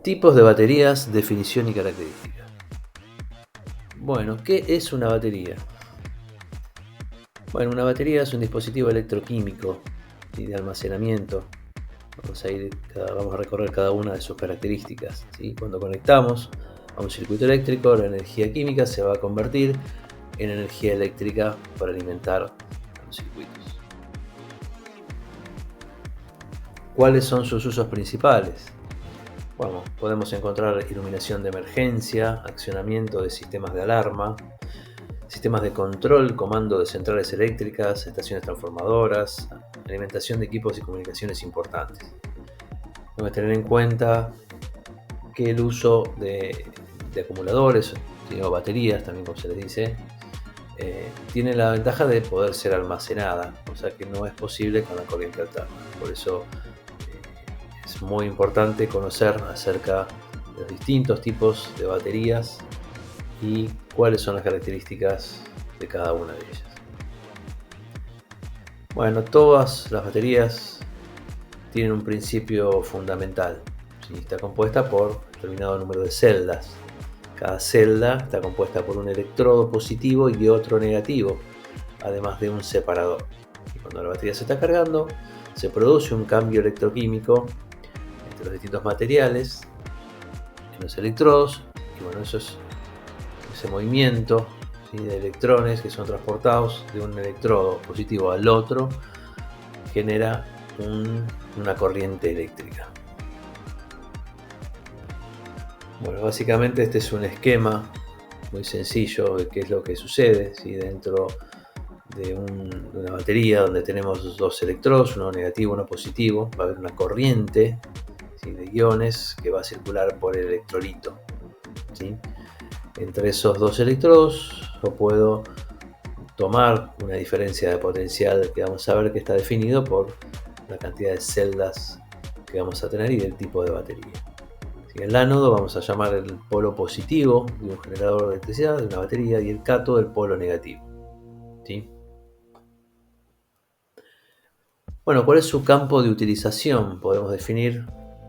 Tipos de baterías, definición y características. Bueno, ¿qué es una batería? Bueno, una batería es un dispositivo electroquímico y de almacenamiento. Vamos a recorrer cada una de sus características, ¿sí? Cuando conectamos a un circuito eléctrico, la energía química se va a convertir en energía eléctrica para alimentar los circuitos. ¿Cuáles son sus usos principales? Bueno, podemos encontrar iluminación de emergencia, accionamiento de sistemas de alarma, sistemas de control, comando de centrales eléctricas, estaciones transformadoras, alimentación de equipos y comunicaciones importantes. Debemos tener en cuenta que el uso de acumuladores o baterías, también como se les dice, tiene la ventaja de poder ser almacenada, o sea que no es posible con la corriente alterna. Por eso es muy importante conocer acerca de los distintos tipos de baterías y cuáles son las características de cada una de ellas. Bueno, todas las baterías tienen un principio fundamental, ¿sí? Está compuesta por un determinado número de celdas. Cada celda está compuesta por un electrodo positivo y otro negativo, además de un separador. Y cuando la batería se está cargando, se produce un cambio electroquímico entre los distintos materiales en los electrodos, y bueno, ese movimiento, ¿sí?, de electrones que son transportados de un electrodo positivo al otro genera una corriente eléctrica. Bueno, básicamente este es un esquema muy sencillo de qué es lo que sucede, ¿sí?, dentro de una batería donde tenemos dos electrodos, uno negativo, uno positivo. Va a haber una corriente, ¿sí?, de iones que va a circular por el electrolito, ¿sí? Entre esos dos electrodos yo puedo tomar una diferencia de potencial que vamos a ver que está definido por la cantidad de celdas que vamos a tener y del tipo de batería. El ánodo vamos a llamar el polo positivo de un generador de electricidad, de una batería, y el cátodo el polo negativo, ¿sí? Bueno, ¿cuál es su campo de utilización? Podemos definir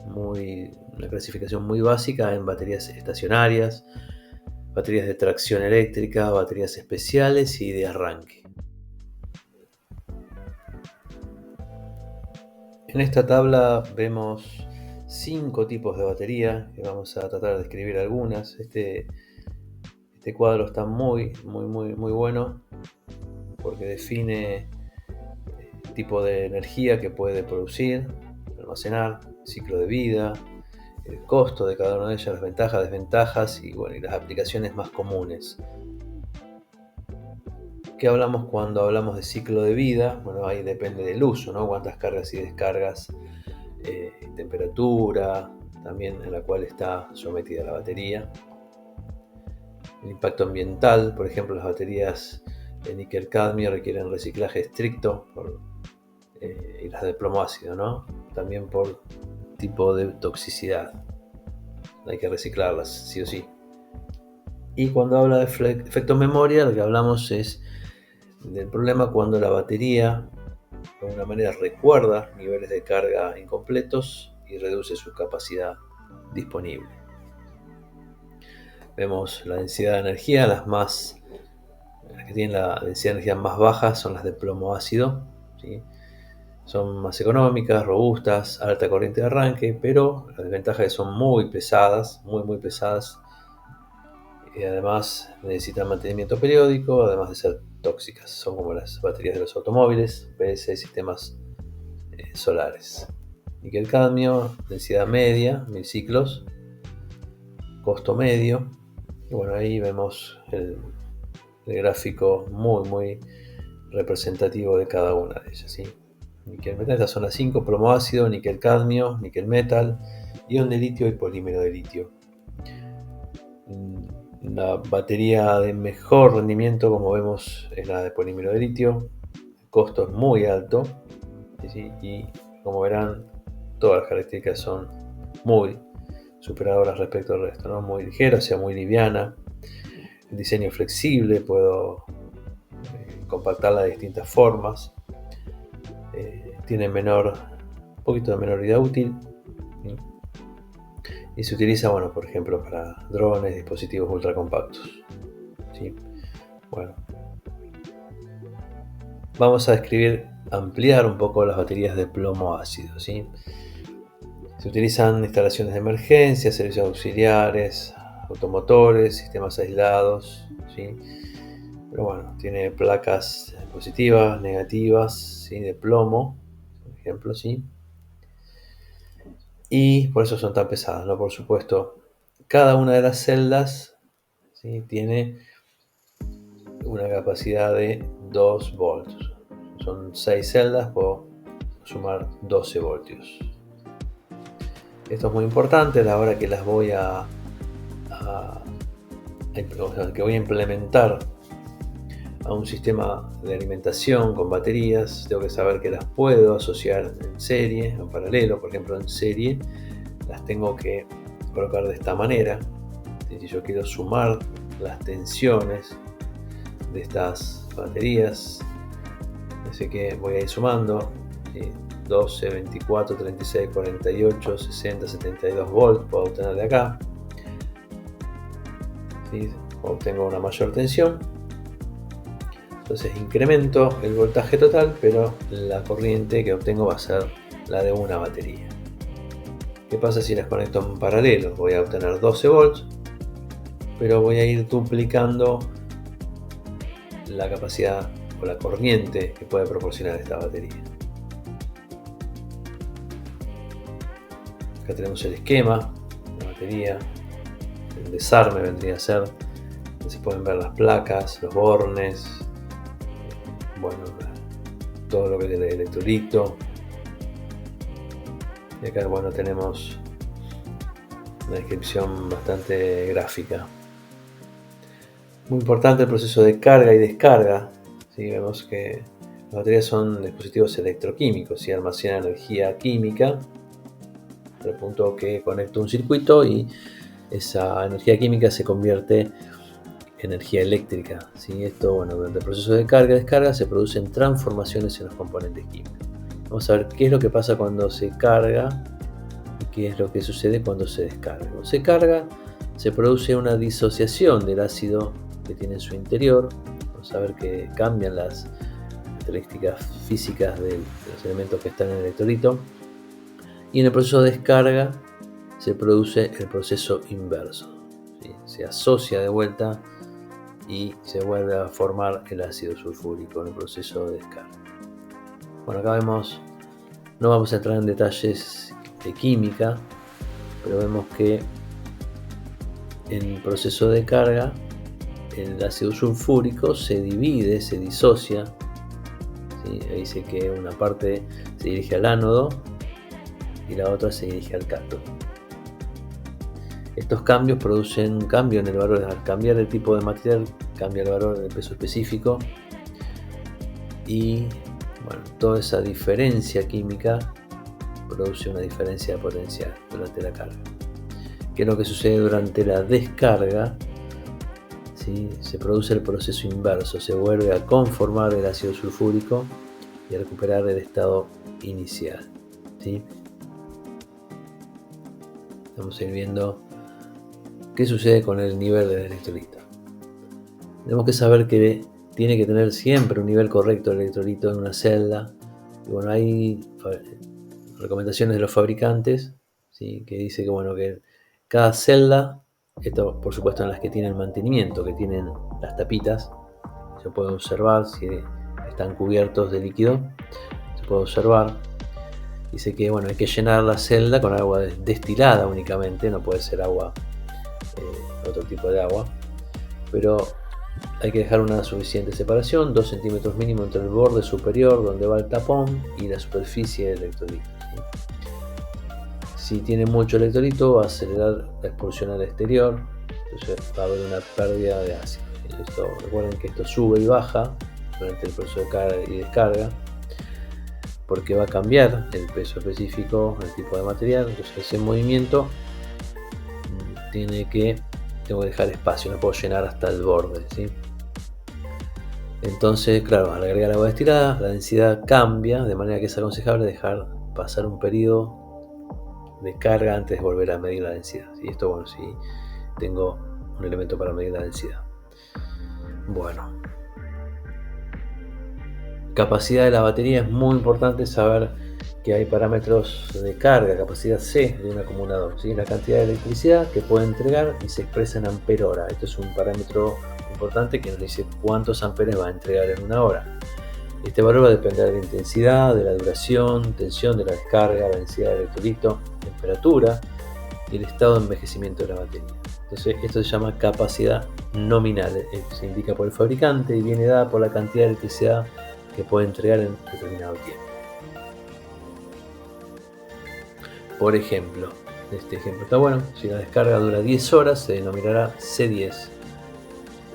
una clasificación muy básica en baterías estacionarias, baterías de tracción eléctrica, baterías especiales y de arranque. En esta tabla vemos 5 tipos de batería, que vamos a tratar de describir algunas. Este cuadro está muy bueno porque define el tipo de energía que puede producir, almacenar, ciclo de vida, el costo de cada una de ellas, las ventajas, desventajas y las aplicaciones más comunes. ¿Qué hablamos cuando hablamos de ciclo de vida? Bueno, ahí depende del uso, ¿no? Cuántas cargas y descargas, temperatura, también en la cual está sometida la batería. El impacto ambiental, por ejemplo, las baterías de níquel-cadmio requieren reciclaje estricto y las de plomo ácido, ¿no? También por tipo de toxicidad. Hay que reciclarlas, sí o sí. Y cuando habla de efecto memoria, lo que hablamos es del problema cuando la batería de alguna manera recuerda niveles de carga incompletos y reduce su capacidad disponible. Vemos la densidad de energía, las que tienen la densidad de energía más baja son las de plomo ácido, ¿sí? Son más económicas, robustas, alta corriente de arranque, pero la desventaja es que son muy pesadas, muy pesadas, y además necesitan mantenimiento periódico, además de ser tóxicas. Son como las baterías de los automóviles, PS, sistemas solares. Níquel-cadmio, densidad media, 1000 ciclos, costo medio. Y bueno, ahí vemos el gráfico muy representativo de cada una de ellas, ¿sí? Níquel-metal, estas son las 5: plomo ácido, níquel-cadmio, níquel-metal, ion de litio y polímero de litio. La batería de mejor rendimiento, como vemos, es la de polímero de litio. El costo es muy alto, ¿sí? Y como verán, todas las características son muy superadoras respecto al resto, ¿no? Muy ligera, o sea, muy liviana. El diseño flexible, puedo compactarla de distintas formas. Tiene un poquito de menor vida útil, ¿sí? y se utiliza, bueno, por ejemplo, para drones, dispositivos ultracompactos, ¿sí? Bueno, vamos a ampliar un poco las baterías de plomo ácido, ¿sí? Se utilizan instalaciones de emergencia, servicios auxiliares, automotores, sistemas aislados, ¿sí? Pero bueno, tiene placas positivas, negativas, ¿sí? De plomo, por ejemplo, ¿sí? Y por eso son tan pesadas, ¿no? Por supuesto, cada una de las celdas, ¿sí? Tiene una capacidad de 2 volts. Son 6 celdas, puedo sumar 12 voltios. Esto es muy importante a la hora que las voy que voy a implementar a un sistema de alimentación con baterías. Tengo que saber que las puedo asociar en serie, en paralelo. Por ejemplo, en serie las tengo que colocar de esta manera. Si yo quiero sumar las tensiones de estas baterías, así que voy a ir sumando 12, 24, 36, 48, 60, 72 volts puedo obtener de acá. ¿Sí? Obtengo una mayor tensión, entonces incremento el voltaje total, pero la corriente que obtengo va a ser la de una batería. ¿Qué pasa si las conecto en paralelo? Voy a obtener 12 volts, pero voy a ir duplicando la capacidad o la corriente que puede proporcionar esta batería. Acá tenemos el esquema, la batería, el desarme vendría a ser, se pueden ver las placas, los bornes, bueno, todo lo que es el electrolito. Y acá, bueno, tenemos una descripción bastante gráfica. Muy importante el proceso de carga y descarga. ¿Sí? Vemos que las baterías son dispositivos electroquímicos y almacenan energía química, al punto que conecto un circuito y esa energía química se convierte en energía eléctrica. ¿Sí? Esto, bueno, durante el proceso de carga y descarga se producen transformaciones en los componentes químicos. Vamos a ver qué es lo que pasa cuando se carga y qué es lo que sucede cuando se descarga. Cuando se carga, se produce una disociación del ácido que tiene en su interior. Vamos a ver que cambian las características físicas de los elementos que están en el electrolito. Y en el proceso de descarga se produce el proceso inverso. ¿Sí? Se asocia de vuelta y se vuelve a formar el ácido sulfúrico en el proceso de descarga. Bueno, acá vemos, no vamos a entrar en detalles de química, pero vemos que en el proceso de carga el ácido sulfúrico se divide, se disocia. ¿Sí? Ahí dice que una parte se dirige al ánodo y la otra se dirige al cátodo. Estos cambios producen un cambio en el valor. Al cambiar el tipo de material, cambia el valor del peso específico y bueno, toda esa diferencia química produce una diferencia potencial durante la carga. ¿Qué es lo que sucede durante la descarga? ¿Sí? Se produce el proceso inverso, se vuelve a conformar el ácido sulfúrico y a recuperar el estado inicial. ¿Sí? Vamos a ir viendo qué sucede con el nivel del electrolito. Tenemos que saber que tiene que tener siempre un nivel correcto de electrolito en una celda. Y bueno, hay recomendaciones de los fabricantes, ¿sí? Que dice que bueno, que cada celda, esto por supuesto en las que tienen mantenimiento, que tienen las tapitas, se puede observar si están cubiertos de líquido, se puede observar. Dice que bueno, hay que llenar la celda con agua destilada únicamente, no puede ser agua, otro tipo de agua, pero hay que dejar una suficiente separación, 2 centímetros mínimo entre el borde superior donde va el tapón y la superficie del electrolito. ¿Sí? Si tiene mucho electrolito va a acelerar la expulsión al exterior, entonces va a haber una pérdida de ácido. Recuerden que esto sube y baja durante el proceso de carga y descarga, porque va a cambiar el peso específico, el tipo de material. Entonces ese movimiento tengo que dejar espacio, no puedo llenar hasta el borde, ¿sí? Entonces, claro, al agregar agua destilada, la densidad cambia, de manera que es aconsejable dejar pasar un periodo de carga antes de volver a medir la densidad. Y esto, bueno, si tengo un elemento para medir la densidad. Bueno, capacidad de la batería. Es muy importante saber que hay parámetros de carga, capacidad C de un acumulador, ¿sí? La cantidad de electricidad que puede entregar y se expresa en ampere hora. Esto es un parámetro importante que nos dice cuántos amperes va a entregar en una hora. Este valor va a depender de la intensidad, de la duración, tensión de la descarga, la densidad de electrolito, temperatura y el estado de envejecimiento de la batería. Entonces, esto se llama capacidad nominal. Se indica por el fabricante y viene dada por la cantidad de electricidad que puede entregar en determinado tiempo. Por ejemplo, este ejemplo está bueno. Si la descarga dura 10 horas, se denominará C10.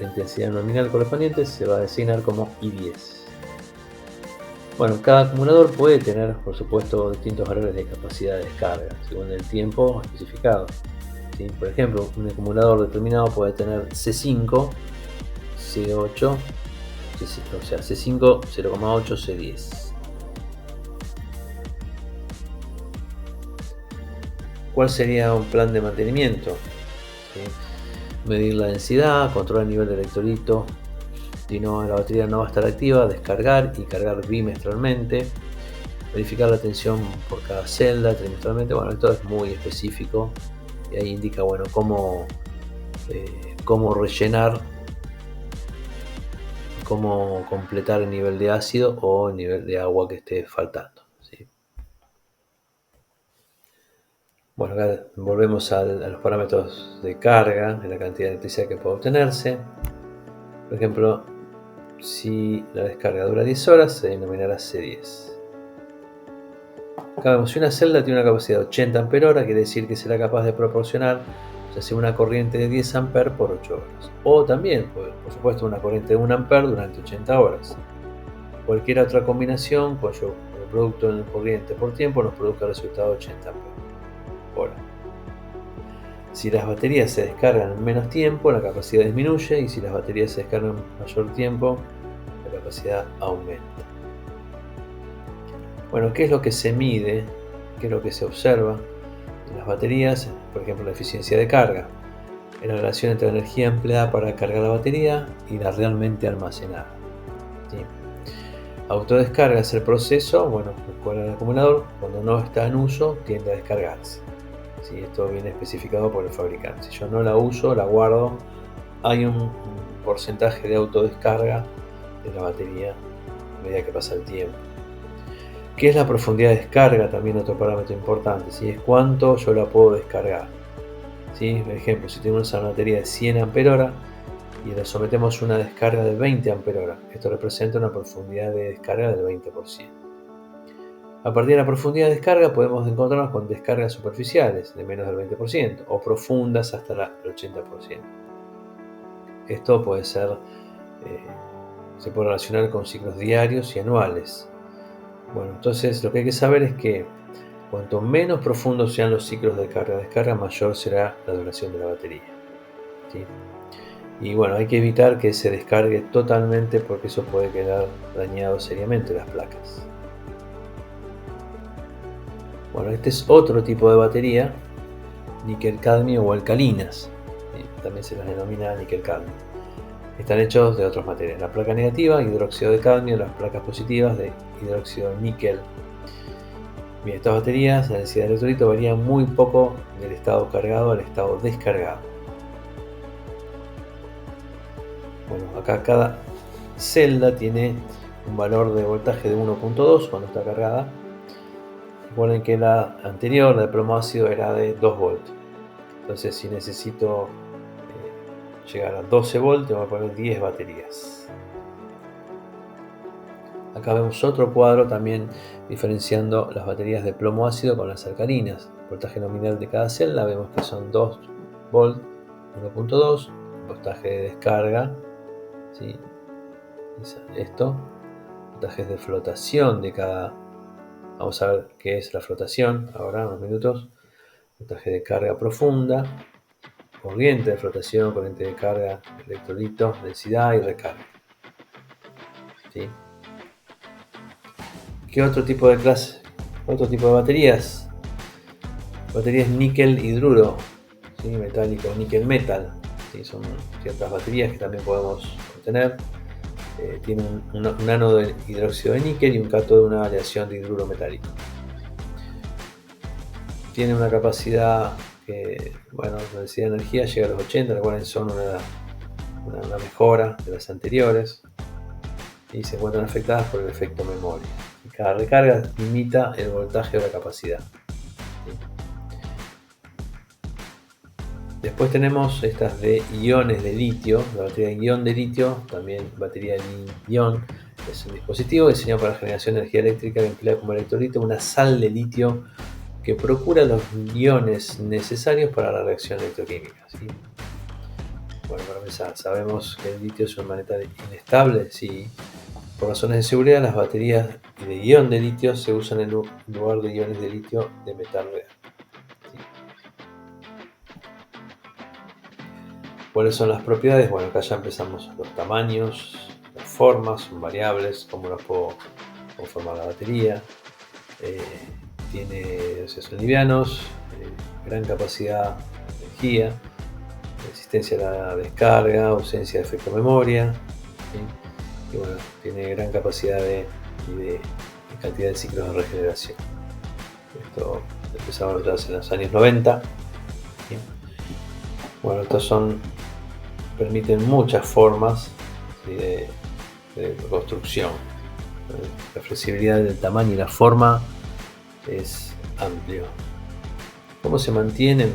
La intensidad nominal correspondiente se va a designar como I10. Bueno, cada acumulador puede tener, por supuesto, distintos valores de capacidad de descarga, según el tiempo especificado. ¿Sí? Por ejemplo, un acumulador determinado puede tener C5, C8, o sea, C5, 0,8, C10. ¿Cuál sería un plan de mantenimiento? ¿Sí? Medir la densidad, controlar el nivel de electrolito, si no, la batería no va a estar activa, descargar y cargar bimestralmente, verificar la tensión por cada celda trimestralmente. Bueno, esto es muy específico y ahí indica, bueno, cómo rellenar, cómo completar el nivel de ácido o el nivel de agua que esté faltando, ¿sí? Bueno, acá volvemos a los parámetros de carga, de la cantidad de electricidad que puede obtenerse. Por ejemplo, si la descarga dura 10 horas, se denominará C10. Acá vemos, si una celda tiene una capacidad de 80 ampere hora, quiere decir que será capaz de proporcionar ya sea una corriente de 10 amperes por 8 horas. O también, por supuesto, una corriente de 1 ampere durante 80 horas. Cualquier otra combinación, cuyo producto de corriente por tiempo nos produzca el resultado de 80 amperes hora. Si las baterías se descargan en menos tiempo, la capacidad disminuye, y si las baterías se descargan en mayor tiempo, la capacidad aumenta. Bueno, ¿qué es lo que se mide? ¿Qué es lo que se observa en las baterías? Por ejemplo, la eficiencia de carga. Es la relación entre la energía empleada para cargar la batería y la realmente almacenada. ¿Sí? Autodescarga es el proceso, bueno, el cual el acumulador, cuando no está en uso, tiende a descargarse. ¿Sí? Esto viene especificado por el fabricante. Si yo no la uso, la guardo, hay un porcentaje de autodescarga de la batería a medida que pasa el tiempo. ¿Qué es la profundidad de descarga? También otro parámetro importante, ¿sí? Es cuánto yo la puedo descargar. ¿Sí? Por ejemplo, si tenemos una batería de 100 ampere hora y le sometemos una descarga de 20 ampere hora, esto representa una profundidad de descarga del 20%. A partir de la profundidad de descarga podemos encontrarnos con descargas superficiales de menos del 20% o profundas hasta el 80%. Esto puede ser, se puede relacionar con ciclos diarios y anuales. Bueno, entonces lo que hay que saber es que cuanto menos profundos sean los ciclos de carga-descarga, mayor será la duración de la batería. ¿Sí? Y bueno, hay que evitar que se descargue totalmente porque eso puede quedar dañado seriamente las placas. Bueno, este es otro tipo de batería, níquel-cadmio o alcalinas. ¿Sí? También se las denomina níquel-cadmio. Están hechos de otros materiales. La placa negativa, hidróxido de cadmio, las placas positivas de hidróxido de níquel. Bien, estas baterías, la densidad de electrolito varía muy poco del estado cargado al estado descargado. Bueno, acá cada celda tiene un valor de voltaje de 1.2 cuando está cargada. Recuerden que la anterior, la de plomo ácido, era de 2 volts. Entonces, si necesito llegar a 12 volts, voy a poner 10 baterías. Acá vemos otro cuadro también diferenciando las baterías de plomo ácido con las alcalinas. El voltaje nominal de cada celda vemos que son 2 volts, 1.2, voltaje de descarga, ¿sí? Esto, voltajes de flotación de cada. Vamos a ver qué es la flotación ahora, unos minutos. Voltaje de carga profunda, corriente de flotación, corriente de carga, electrolito, densidad y recarga. ¿Sí? ¿Qué otro tipo de clase? Otro tipo de baterías. Baterías níquel hidruro, ¿sí? Metálico, níquel metal, ¿sí? Son ciertas baterías que también podemos obtener. Tiene un ánodo de hidróxido de níquel y un cátodo de una aleación de hidruro metálico. Tiene una capacidad que, bueno, la densidad de energía llega a los 80, recuerden, son una mejora de las anteriores y se encuentran afectadas por el efecto memoria. Y cada recarga limita el voltaje o la capacidad. Después tenemos estas de iones de litio. La batería de ion de litio, también batería de ion, es un dispositivo diseñado para la generación de energía eléctrica que emplea como electrolito una sal de litio que procura los iones necesarios para la reacción electroquímica, ¿sí? Bueno, para empezar, sabemos que el litio es un metal inestable, sí. Por razones de seguridad, las baterías de ion de litio se usan en lugar de iones de litio de metal real. ¿Cuáles son las propiedades? Bueno, acá ya empezamos. Los tamaños, las formas, son variables, cómo las puedo conformar la batería. Son livianos, gran capacidad de energía, resistencia a la descarga, ausencia de efecto memoria, ¿sí? Y bueno, tiene gran capacidad de cantidad de ciclos de regeneración. Esto empezamos ya en los años 90. ¿Sí? Bueno, estos permiten muchas formas, ¿sí? de construcción. La flexibilidad del tamaño y la forma es amplio. ¿Cómo se mantienen?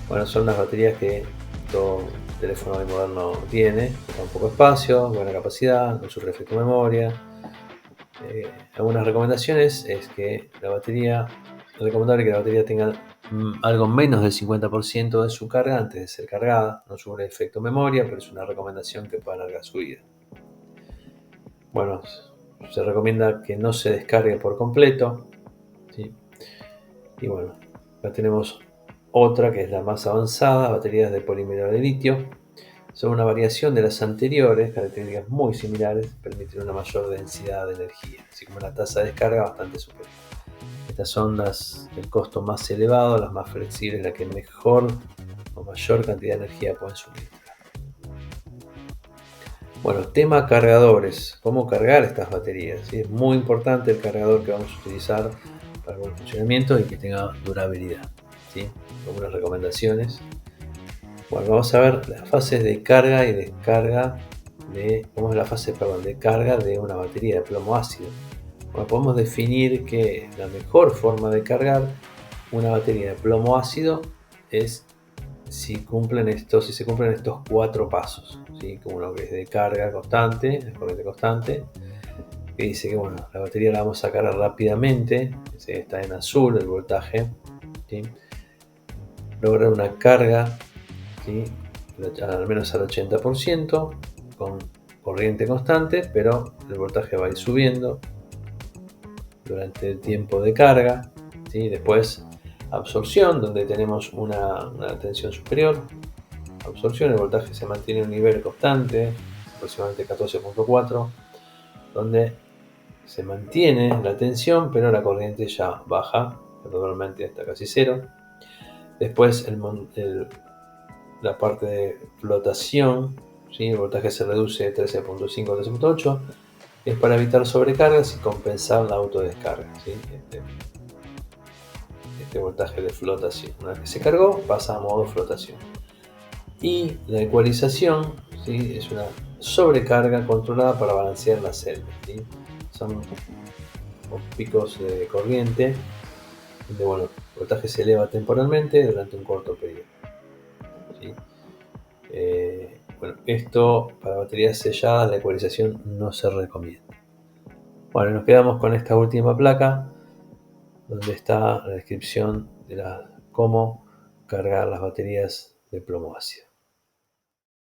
Bueno, son las baterías que todo teléfono hoy moderno tiene, con poco espacio, buena capacidad, no sufre efecto memoria. Algunas recomendaciones es que es recomendable que la batería tenga algo menos del 50% de su carga antes de ser cargada. No sufre efecto memoria, pero es una recomendación que puede alargar su vida. Bueno, se recomienda que no se descargue por completo, ¿sí? Y bueno, acá tenemos otra que es la más avanzada, baterías de polímero de litio. Son una variación de las anteriores, características muy similares, permiten una mayor densidad de energía, así como una tasa de descarga bastante superior. Estas son las del costo más elevado, las más flexibles, las que mejor o mayor cantidad de energía pueden suministrar. Bueno, tema cargadores. ¿Cómo cargar estas baterías? ¿Sí? Es muy importante el cargador que vamos a utilizar para el buen funcionamiento y que tenga durabilidad, ¿sí? Algunas recomendaciones. Bueno, vamos a ver las fases de carga y descarga ¿cómo es la fase, de carga de una batería de plomo ácido? Bueno, podemos definir que la mejor forma de cargar una batería de plomo ácido es si se cumplen estos 4 pasos, ¿sí? Como lo que es de carga constante, de corriente constante, que dice que bueno, la batería la vamos a cargar rápidamente, está en azul el voltaje, ¿sí? Lograr una carga, ¿sí? Al menos al 80% con corriente constante, pero el voltaje va a ir subiendo durante el tiempo de carga, ¿sí? Después absorción, donde tenemos una tensión superior. Absorción, el voltaje se mantiene en un nivel constante, aproximadamente 14.4, donde se mantiene la tensión, pero la corriente ya baja gradualmente hasta casi cero. Después la parte de flotación, ¿sí? El voltaje se reduce de 13.5 a 13.8, es para evitar sobrecargas y compensar la autodescarga, ¿sí? Este voltaje de flotación. Una vez que se cargó, pasa a modo flotación. Y la ecualización, ¿sí? Es una sobrecarga controlada para balancear la celda, ¿sí? Son picos de corriente donde bueno, el voltaje se eleva temporalmente durante un corto periodo, ¿sí? Bueno, esto para baterías selladas la ecualización no se recomienda. Bueno, nos quedamos con esta última placa donde está la descripción de cómo cargar las baterías de plomo ácido.